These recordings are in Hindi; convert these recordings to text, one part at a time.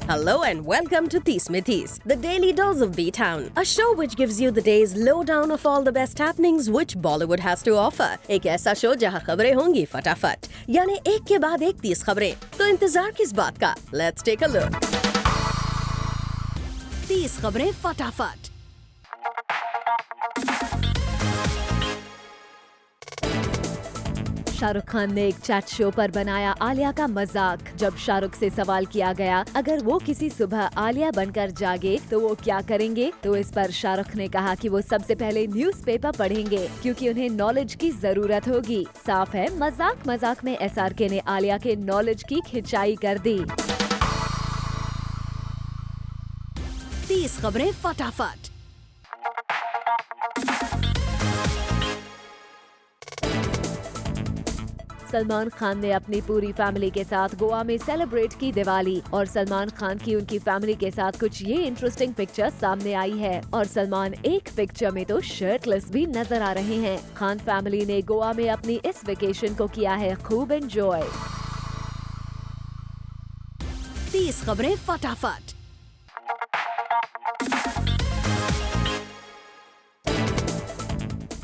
Hello and welcome to Tees Mein Tees, the daily dose of B-Town, a show which gives you the day's lowdown of all the best happenings which Bollywood has to offer. एक ऐसा शो जहां खबरें होंगी फटाफट, यानी एक के बाद एक 30 खबरें। तो इंतजार किस बात का? Let's take a look. 30 खबरें फटाफट। शाहरुख खान ने एक चैट शो पर बनाया आलिया का मजाक। जब शाहरुख से सवाल किया गया अगर वो किसी सुबह आलिया बनकर जागे तो वो क्या करेंगे, तो इस पर शाहरुख ने कहा कि वो सबसे पहले न्यूज़पेपर पढ़ेंगे क्योंकि उन्हें नॉलेज की जरूरत होगी। साफ है मजाक मजाक में SRK ने आलिया के नॉलेज की खिंचाई कर दी। 30 खबरें फटाफट। सलमान खान ने अपनी पूरी फैमिली के साथ गोवा में सेलिब्रेट की दिवाली और सलमान खान की उनकी फैमिली के साथ कुछ ये इंटरेस्टिंग पिक्चर सामने आई है और सलमान एक पिक्चर में तो शर्टलेस भी नजर आ रहे हैं। खान फैमिली ने गोवा में अपनी इस वेकेशन को किया है खूब एंजॉय। 30 खबरें फटाफट।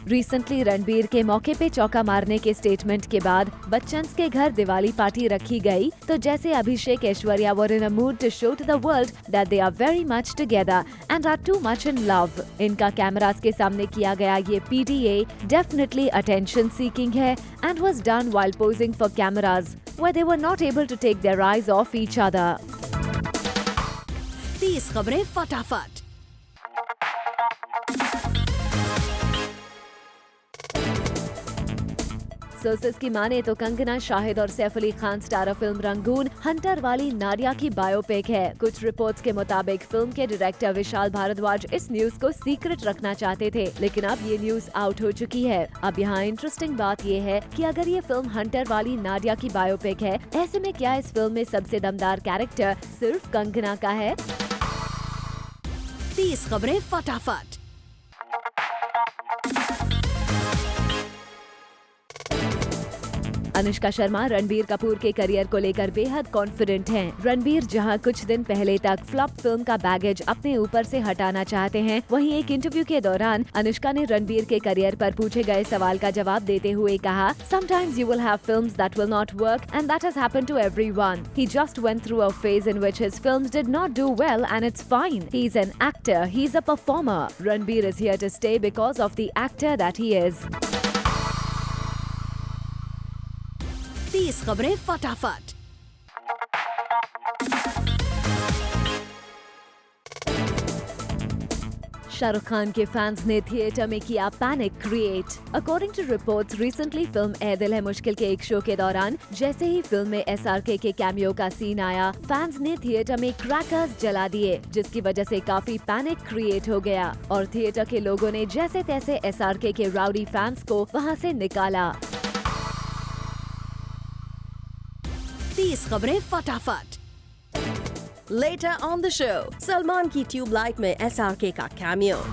रिसेंटली रणबीर के मौके पे चौका मारने के स्टेटमेंट के बाद बच्चन के घर दिवाली पार्टी रखी गई, तो जैसे Abhishek Aishwarya were in a mood to show to the world that they are very much together and are too much in love. इनका कैमरास के सामने किया गया ये PDA डेफिनेटली अटेंशन सीकिंग है and was done while posing for cameras where they were not able to take their eyes off each other. 30 खबरें फटाफट। सोर्सेस की माने तो कंगना, शाहिद और Saif Ali Khan starrer film Rangoon Hunter वाली नाडिया की बायोपिक है। कुछ रिपोर्ट्स के मुताबिक फिल्म के डायरेक्टर विशाल भारद्वाज इस न्यूज को सीक्रेट रखना चाहते थे, लेकिन अब ये न्यूज आउट हो चुकी है। अब यहाँ इंटरेस्टिंग बात ये है कि अगर ये फिल्म हंटर वाली नाडिया की बायोपिक है, ऐसे में क्या इस फिल्म में सबसे दमदार कैरेक्टर सिर्फ कंगना का है? 30 खबरें फटाफट। अनुष्का शर्मा रणबीर कपूर के करियर को लेकर बेहद कॉन्फिडेंट हैं। रणबीर जहां कुछ दिन पहले तक फ्लॉप फिल्म का बैगेज अपने ऊपर से हटाना चाहते हैं, वहीं एक इंटरव्यू के दौरान अनुष्का ने रणबीर के करियर पर पूछे गए सवाल का जवाब देते हुए कहा, "Sometimes you will have films that will not work and that has happened to everyone. He just went through a phase in which his films did not do well and it's fine. He's an actor, he's a performer. Ranbir is here to stay because of the actor that he is." 30 खबरें फटाफट। शाहरुख खान के फैंस ने थिएटर में किया panic create. According to reports, recently film Ae Dil Hai Mushkil के एक शो के दौरान जैसे ही फिल्म में SRK के कैमियो का सीन आया, फैंस ने थिएटर में क्रैकर्स जला दिए, जिसकी वजह से काफी पैनिक क्रिएट हो गया और थिएटर के लोगों ने जैसे तैसे SRK के राउडी फैंस को वहां से निकाला। 30 खबरें फटाफट। Later on the show, Salman की ट्यूबलाइट में SRK का कैमियो।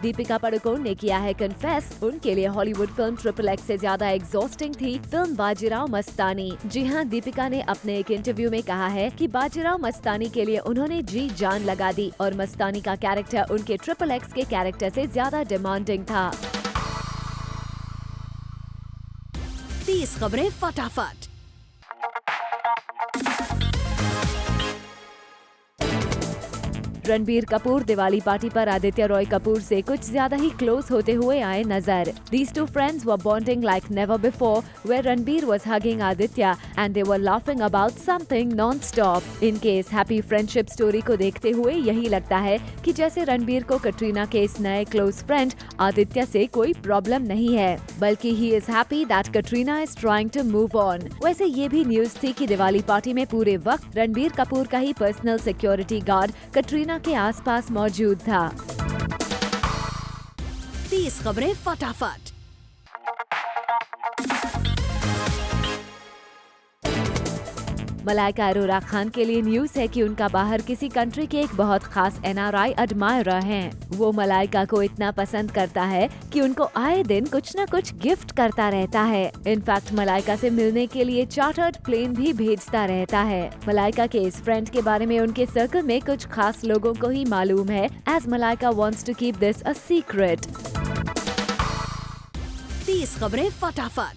दीपिका पादुकोण ने किया है कन्फेस, उनके लिए हॉलीवुड फिल्म XXX से ज्यादा एग्जॉस्टिंग थी फिल्म बाजीराव मस्तानी। जी हाँ, दीपिका ने अपने एक इंटरव्यू में कहा है कि बाजीराव मस्तानी के लिए उन्होंने जी जान लगा दी और मस्तानी का कैरेक्टर उनके XXX के कैरेक्टर से ज्यादा डिमांडिंग था। 30 खबरें फटाफट। रणबीर कपूर दिवाली पार्टी पर आदित्य रॉय कपूर से कुछ ज्यादा ही क्लोज होते हुए आए नजर। These two friends were bonding like never before, where Ranbir was hugging Aditya and they were laughing about something non-stop. इनके इस हैप्पी फ्रेंडशिप स्टोरी को देखते हुए यही लगता है कि जैसे रणबीर को कटरीना के इस नए क्लोज फ्रेंड आदित्य से कोई प्रॉब्लम नहीं है, बल्कि he is happy that Katrina is trying to move on. वैसे ये भी न्यूज थी कि दिवाली पार्टी में पूरे वक्त रणबीर कपूर का ही पर्सनल सिक्योरिटी गार्ड कटरीना के आसपास मौजूद था। 30 खबरें फटाफट। मलाइका अरोरा खान के लिए न्यूज है कि उनका बाहर किसी कंट्री के एक बहुत खास NRI एडमायरर हैं। वो मलाइका को इतना पसंद करता है कि उनको आए दिन कुछ न कुछ गिफ्ट करता रहता है। इनफैक्ट मलाइका से मिलने के लिए चार्टर्ड प्लेन भी भेजता रहता है। मलाइका के इस फ्रेंड के बारे में उनके सर्कल में कुछ खास लोगों को ही मालूम है, as Malaika wants to keep this a secret. 30 खबरें फटाफट।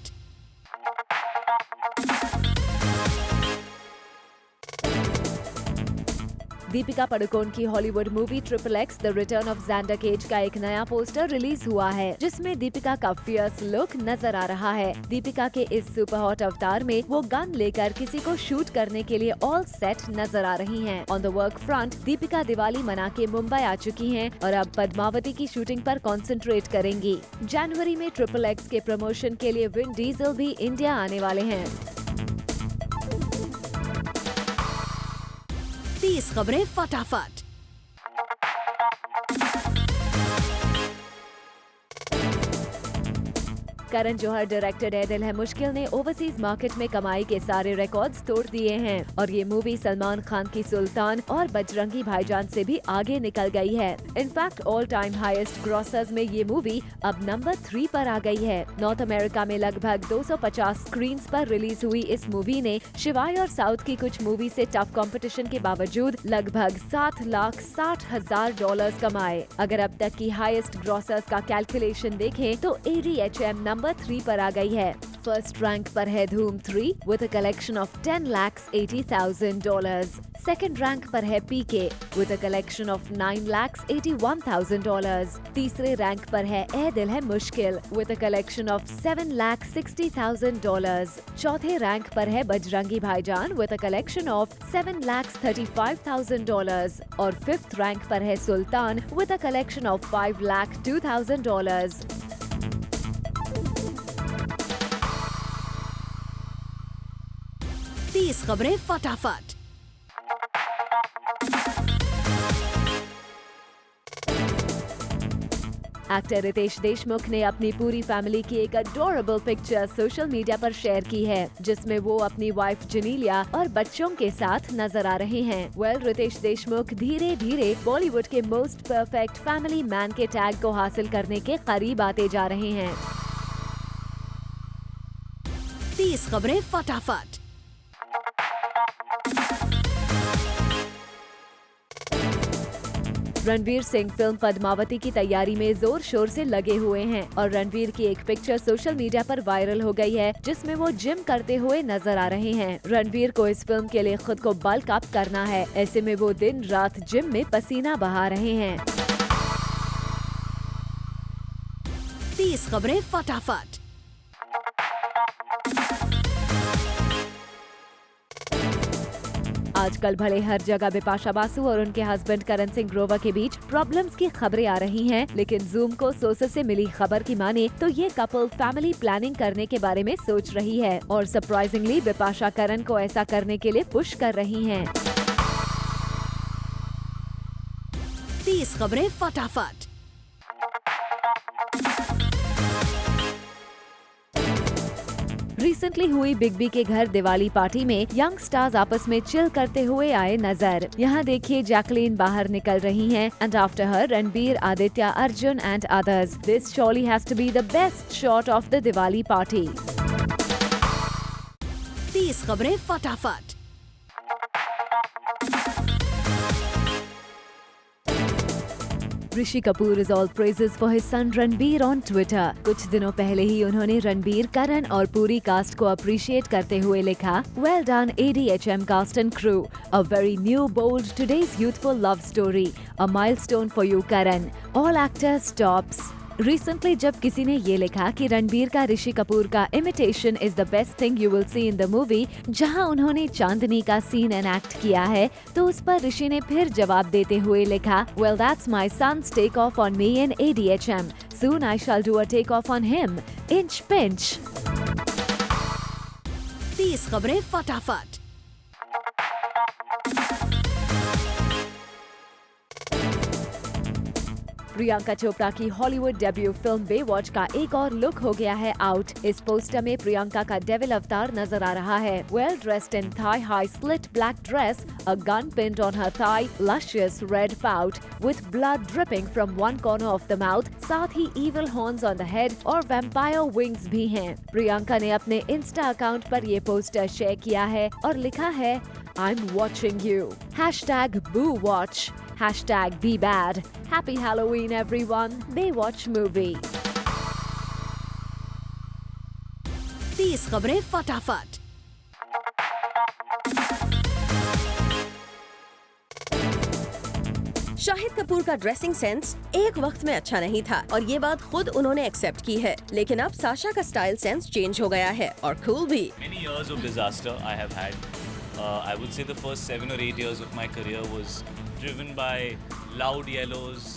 दीपिका पादुकोण की Hollywood movie XXX the return of Xander Cage का एक नया पोस्टर रिलीज हुआ है, जिसमें दीपिका का फियर्स लुक नजर आ रहा है। दीपिका के इस सुपर हॉट अवतार में वो गन लेकर किसी को शूट करने के लिए ऑल सेट नजर आ रही हैं। On the work front Deepika Diwali मना के मुंबई आ चुकी हैं और अब पद्मावती की शूटिंग पर कंसंट्रेट करेंगी। जनवरी में XXX के प्रमोशन के लिए विन डीजल भी इंडिया आने वाले हैं। 30 खबरें फटाफट। करण जौहर डायरेक्टेड ए दिल है मुश्किल ने ओवरसीज मार्केट में कमाई के सारे रिकॉर्ड्स तोड़ दिए हैं और ये मूवी सलमान खान की सुल्तान और बजरंगी भाईजान से भी आगे निकल गई है। In fact all time highest grocers में ये मूवी अब नंबर 3 पर आ गई है। नॉर्थ अमेरिका में लगभग 250 स्क्रीन्स पर रिलीज हुई इस मूवी ने शिवाय और साउथ की कुछ मूवी से टफ कंपटीशन के बावजूद लगभग $7,60,000 कमाए। अगर अब तक की हाईएस्ट ग्रॉसर्स का कैलकुलेशन देखें तो ADHM नंबर 3 पर आ गई है। फर्स्ट रैंक पर है धूम 3 with a collection of $10,80,000। Second rank पर है PK with a collection of $9,81,000। तीसरे रैंक पर है ए दिल है मुश्किल विद अ कलेक्शन ऑफ $7,60,000। चौथे रैंक पर है बजरंगी भाईजान विद अ कलेक्शन ऑफ $7,35,000 और फिफ्थ रैंक पर है सुल्तान विद अ कलेक्शन ऑफ $5,02,000। 30 खबरें फटाफट। एक्टर रितेश देशमुख ने अपनी पूरी फैमिली की एक अडोरेबल पिक्चर सोशल मीडिया पर शेयर की है, जिसमें वो अपनी वाइफ जनीलिया और बच्चों के साथ नजर आ रहे हैं। रितेश देशमुख धीरे धीरे बॉलीवुड के मोस्ट परफेक्ट फैमिली मैन के टैग को हासिल करने के करीब आते जा रहे हैं। 30 खबरें फटाफट। रणवीर सिंह फिल्म पद्मावती की तैयारी में जोर शोर से लगे हुए हैं और रणवीर की एक पिक्चर सोशल मीडिया पर वायरल हो गई है, जिसमें वो जिम करते हुए नजर आ रहे हैं। रणवीर को इस फिल्म के लिए खुद को बल्क अप करना है, ऐसे में वो दिन रात जिम में पसीना बहा रहे हैं। 30 खबरें फटाफट। आजकल भले हर जगह बिपाशा बासु और उनके हस्बैंड करण सिंह ग्रोवर के बीच प्रॉब्लम्स की खबरें आ रही हैं, लेकिन जूम को सोर्सेस से मिली खबर की माने तो ये कपल फैमिली प्लानिंग करने के बारे में सोच रही है और सरप्राइजिंगली बिपाशा करण को ऐसा करने के लिए पुश कर रही हैं। 30 खबरें फटाफट। रिसेंटली हुई बिग बी के घर दिवाली पार्टी में यंग स्टार्स आपस में चिल करते हुए आए नजर। यहाँ देखिए जैकलीन बाहर निकल रही हैं and after her Ranbir, Aditya, Arjun and others. This surely has to be the best shot of the Diwali party. 30 खबरें फटाफट। Rishi Kapoor is all praises for his son Ranbir on Twitter। कुछ दिनों पहले ही उन्होंने रणबीर, करण और पूरी कास्ट को अप्रिशिएट करते हुए लिखा, Well done ADHM cast and crew, a very new bold today's youthful love story, a milestone for you Karan, all actors tops। Recently जब किसी ने ये लिखा कि रणबीर का ऋषि कपूर का imitation is the best thing you will see in the movie, जहां उन्होंने चांदनी का सीन एनैक्ट किया है, तो उस पर ऋषि ने फिर जवाब देते हुए लिखा, Well that's my son's take off on me in ADHM, soon I shall do a take off on him, inch pinch। 30 खबरें फटाफट। प्रियंका चोपड़ा की हॉलीवुड डेब्यू फिल्म बेवॉच का एक और लुक हो गया है आउट। इस पोस्टर में प्रियंका का डेविल अवतार नजर आ रहा है। Well dressed in thigh high slit black dress, a gun pinned on her thigh, luscious red pout with blood dripping from one corner of the mouth, साथ ही evil horns on the head और vampire wings भी हैं। प्रियंका ने अपने इंस्टा अकाउंट पर ये पोस्टर शेयर किया है और लिखा है I'm watching you. #BooWatch. #BeBad. Happy Halloween everyone. Baywatch movie. 30 खबरें फटाफट। शाहिद कपूर का ड्रेसिंग सेंस एक वक्त में अच्छा नहीं था और ये बात खुद उन्होंने एक्सेप्ट की है, लेकिन अब साशा का स्टाइल सेंस चेंज हो गया है और कूल भी। Many years of disaster I have had. I would say the first 7 or 8 years of my career was driven by loud yellows,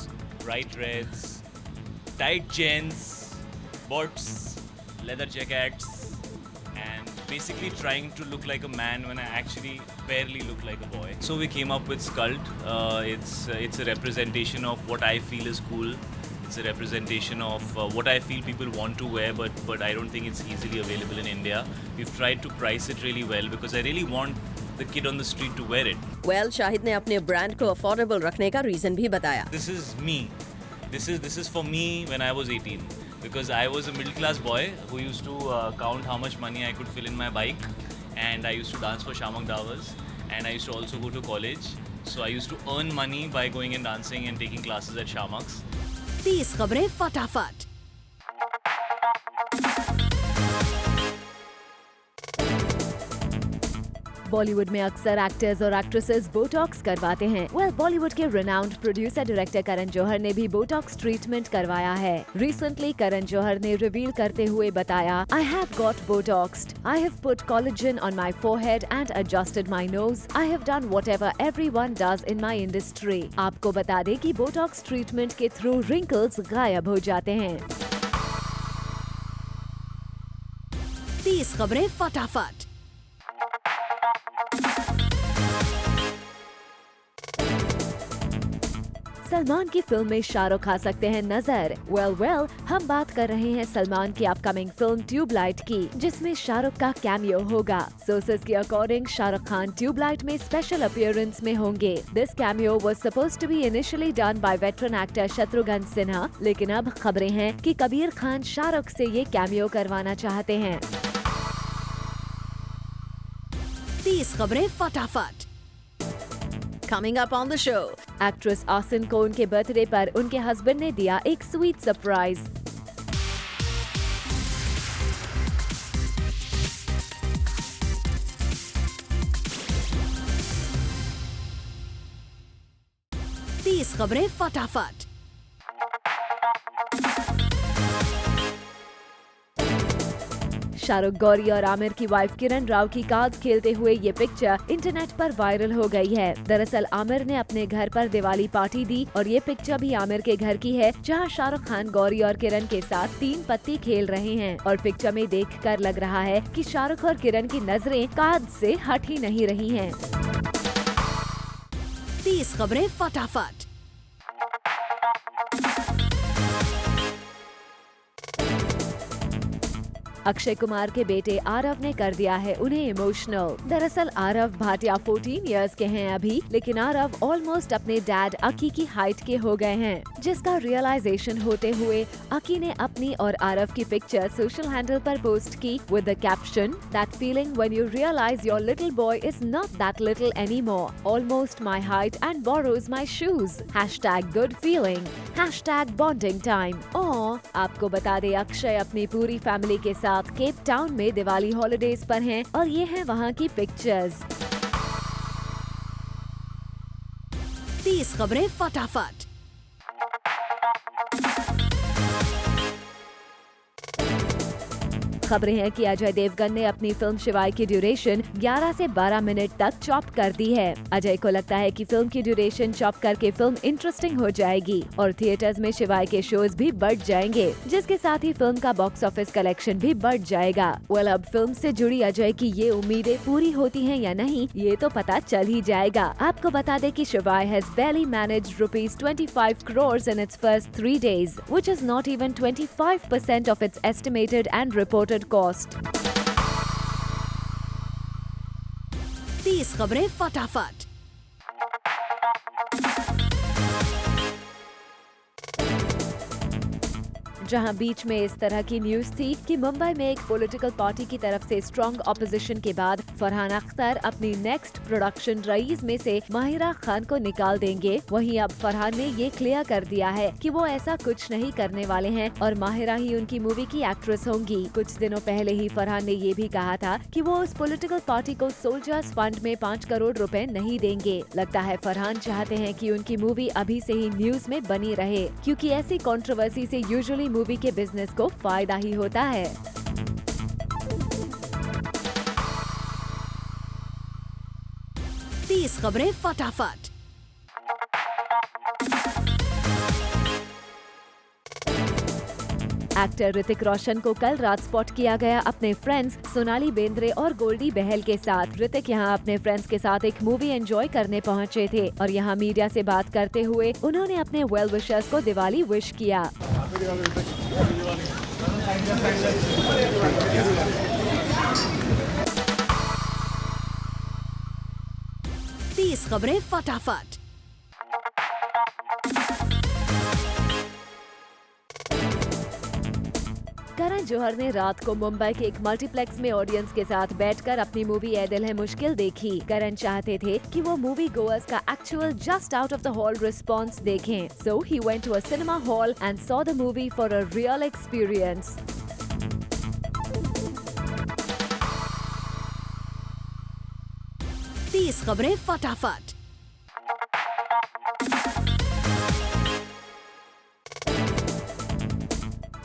bright reds, tight jeans, boots, leather jackets, and basically trying to look like a man when I actually barely look like a boy. So we came up with Sculpt. It's a representation of what I feel is cool. It's a representation of what I feel people want to wear, but I don't think it's easily available in India. We've tried to price it really well because I really want the kid on the street to wear it. Well, Shahid ने अपने ब्रांड को अफोर्डेबल रखने का रीजन भी बताया। This is me. This is for me when I was 18. Because I was a middle class boy who used to count how much money I could fill in my bike, and I used to dance for Shamak Davas, and I used to also go to college. So I used to earn money by going and dancing and taking classes at Shamak's. 30 खबरें फटाफट। बॉलीवुड में अक्सर एक्टर्स और एक्ट्रेसेस बोटॉक्स करवाते हैं। बॉलीवुड के renowned producer director Karan Johar ने भी बोटॉक्स ट्रीटमेंट करवाया है। रिसेंटली करण जौहर ने रिवील करते हुए बताया, I have got botoxed. I have put collagen on my forehead and adjusted my nose. I have done whatever everyone does in my industry. आपको बता दें कि बोटॉक्स ट्रीटमेंट के थ्रू रिंकल्स गायब हो जाते हैं। 30 खबरें फटाफट। सलमान की फिल्म में शाहरुख खा सकते हैं नजर। वेल हम बात कर रहे हैं सलमान की अपकमिंग फिल्म ट्यूबलाइट की, जिसमें शाहरुख का कैमियो होगा। सोर्सेज के अकॉर्डिंग शाहरुख खान ट्यूबलाइट में स्पेशल अपीयरेंस में होंगे। This cameo was supposed to be initially done by veteran actor Shatrughan Sinha, लेकिन अब खबरें हैं कि कबीर खान शाहरुख से ये कैमियो करवाना चाहते हैं। 30 खबरें फटाफट। Coming up on the show, actress Asin को उनके बर्थडे पर उनके हस्बैंड ने दिया एक स्वीट सरप्राइज। तीस खबरें फटाफट। शाहरुख, गौरी और आमिर की वाइफ किरण राव की कार्ड खेलते हुए ये पिक्चर इंटरनेट पर वायरल हो गई है। दरअसल आमिर ने अपने घर पर दिवाली पार्टी दी और ये पिक्चर भी आमिर के घर की है, जहां शाहरुख खान गौरी और किरण के साथ 3 पत्ती खेल रहे हैं और पिक्चर में देखकर लग रहा है कि शाहरुख और किरण की नजरें कार्ड से हट ही नहीं रही हैं। 30 खबरें फटाफट। अक्षय कुमार के बेटे आरव ने कर दिया है उन्हें इमोशनल। दरअसल आरव भाटिया 14 इयर्स के हैं अभी, लेकिन आरव ऑलमोस्ट अपने डैड अकी की हाइट के हो गए हैं, जिसका रियलाइजेशन होते हुए अकी ने अपनी और आरव की पिक्चर सोशल हैंडल पर पोस्ट की with the caption, that feeling when you realise your little boy is not that little anymore, almost my height and borrows my shoes, #good feeling, #bonding time. आपको बता दे अक्षय अपनी पूरी फैमिली के साथ केप टाउन में दिवाली हॉलिडेज पर हैं और ये हैं वहाँ की पिक्चर्स। 30 खबरें फटाफट। खबरें हैं कि अजय देवगन ने अपनी फिल्म शिवाय की ड्यूरेशन 11 से 12 मिनट तक चॉप कर दी है। अजय को लगता है कि फिल्म की ड्यूरेशन चॉप करके फिल्म इंटरेस्टिंग हो जाएगी और थिएटर्स में शिवाय के शोज भी बढ़ जाएंगे, जिसके साथ ही फिल्म का बॉक्स ऑफिस कलेक्शन भी बढ़ जाएगा। अब फिल्म से जुड़ी अजय की ये उम्मीदें पूरी होती हैं या नहीं, ये तो पता चल ही जाएगा। आपको बता दें कि शिवाय has barely managed ₹25 crores in its first 3 days, which is not even 25% of its estimated and reported cost. 30 खबरें फटाफट। जहां बीच में इस तरह की न्यूज थी कि मुंबई में एक पॉलिटिकल पार्टी की तरफ से स्ट्रॉन्ग ऑपोजिशन के बाद फरहान अख्तर अपनी नेक्स्ट प्रोडक्शन रईस में से माहिरा खान को निकाल देंगे, वहीं अब फरहान ने ये क्लियर कर दिया है कि वो ऐसा कुछ नहीं करने वाले हैं और माहिरा ही उनकी मूवी की एक्ट्रेस होंगी। कुछ दिनों पहले ही फरहान ने ये भी कहा था कि वो उस पॉलिटिकल पार्टी को सोल्जर्स फंड में 5 करोड़ रुपए नहीं देंगे। लगता है फरहान चाहते हैं कि उनकी मूवी अभी से ही न्यूज में बनी रहे, क्योंकि ऐसी कंट्रोवर्सी से यूजुअली मूवी के बिजनेस को फायदा ही होता है। तीस खबरें फटाफट। एक्टर ऋतिक रोशन को कल रात स्पॉट किया गया अपने फ्रेंड्स सोनाली बेंद्रे और गोल्डी बहल के साथ। ऋतिक यहाँ अपने फ्रेंड्स के साथ एक मूवी एंजॉय करने पहुँचे थे और यहाँ मीडिया से बात करते हुए उन्होंने अपने वेल विशर्स को दिवाली विश किया। तीस खबरें फटाफट। करण जौहर ने रात को मुंबई के एक मल्टीप्लेक्स में ऑडियंस के साथ बैठकर अपनी मूवी ए दिल है मुश्किल देखी। करण चाहते थे कि वो मूवी गोअर्स का actual just out of the hall response देखें, so he went to a cinema hall and saw the movie for a real experience. तीस खबरें फटाफट।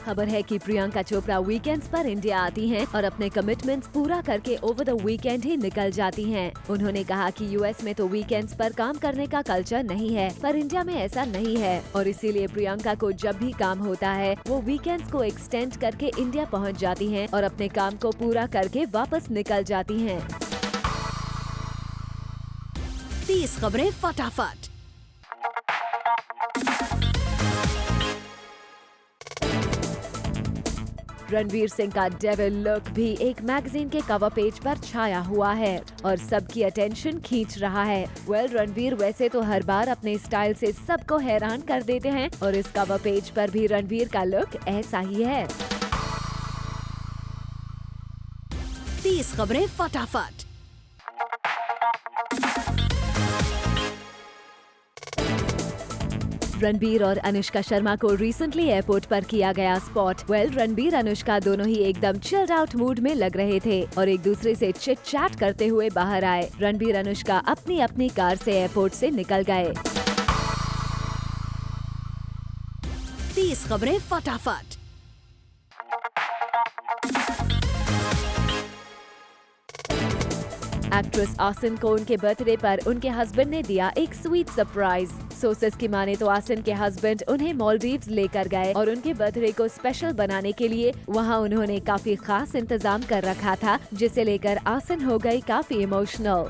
खबर है कि प्रियंका चोपड़ा वीकेंड्स पर इंडिया आती हैं और अपने कमिटमेंट्स पूरा करके ओवर द वीकेंड ही निकल जाती हैं। उन्होंने कहा कि यूएस में तो वीकेंड्स पर काम करने का कल्चर नहीं है, पर इंडिया में ऐसा नहीं है और इसीलिए प्रियंका को जब भी काम होता है वो वीकेंड्स को एक्सटेंड करके इंडिया पहुंच जाती हैं और अपने काम को पूरा करके वापस निकल जाती हैं। 30 खबरें फटाफट। रणवीर सिंह का डेविल लुक भी एक मैगजीन के कवर पेज पर छाया हुआ है और सबकी अटेंशन खींच रहा है। रणवीर वैसे तो हर बार अपने स्टाइल से सबको हैरान कर देते हैं और इस कवर पेज पर भी रणवीर का लुक ऐसा ही है। 30 खबरें फटाफट। रणबीर और अनुष्का शर्मा को रिसेंटली एयरपोर्ट पर किया गया स्पॉट। रणबीर अनुष्का दोनों ही एकदम चिल्ड आउट मूड में लग रहे थे और एक दूसरे से चिट चैट करते हुए बाहर आए। रणबीर अनुष्का अपनी अपनी कार से एयरपोर्ट से निकल गए। 30 खबरें फटाफट। एक्ट्रेस आसिन को उनके बर्थडे पर उनके हस्बैंड ने दिया एक स्वीट सरप्राइज। सोर्सेस की माने तो आसिन के हस्बैंड उन्हें मालदीव्स लेकर गए और उनके बर्थडे को स्पेशल बनाने के लिए वहां उन्होंने काफी खास इंतजाम कर रखा था, जिसे लेकर आसिन हो गई काफी इमोशनल।